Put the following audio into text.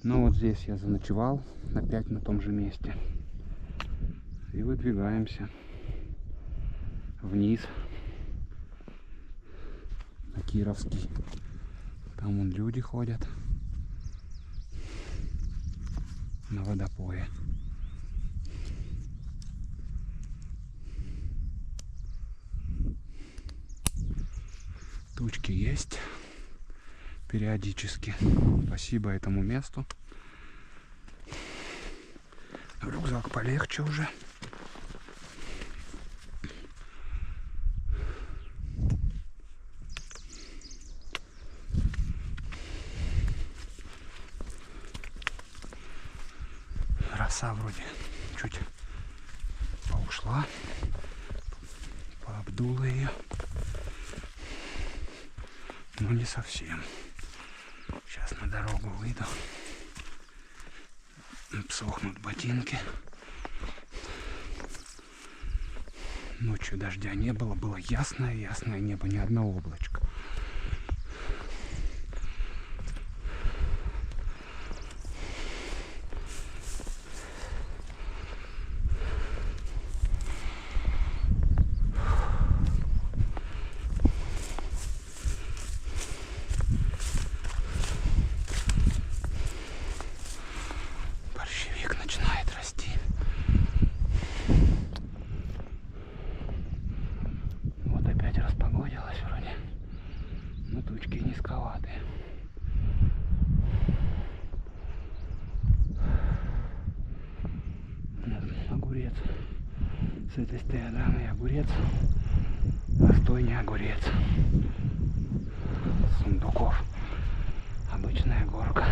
Но вот здесь я заночевал, опять на том же месте. И выдвигаемся вниз на Кировский. Там вон люди ходят на водопое. Тучки есть периодически. Спасибо этому месту. Рюкзак полегче уже. Роса вроде чуть поушла, пообдула ее, но не совсем. Сейчас на дорогу выйду, обсохнут ботинки. Ночью дождя не было, было ясное небо, ни одного облачка. Борщевик начинает расти. Вот опять распогодилось вроде, но тучки низковатые. Огурец. С этой стороны огурец, а с той не огурец. Сундуков. Обычная горка.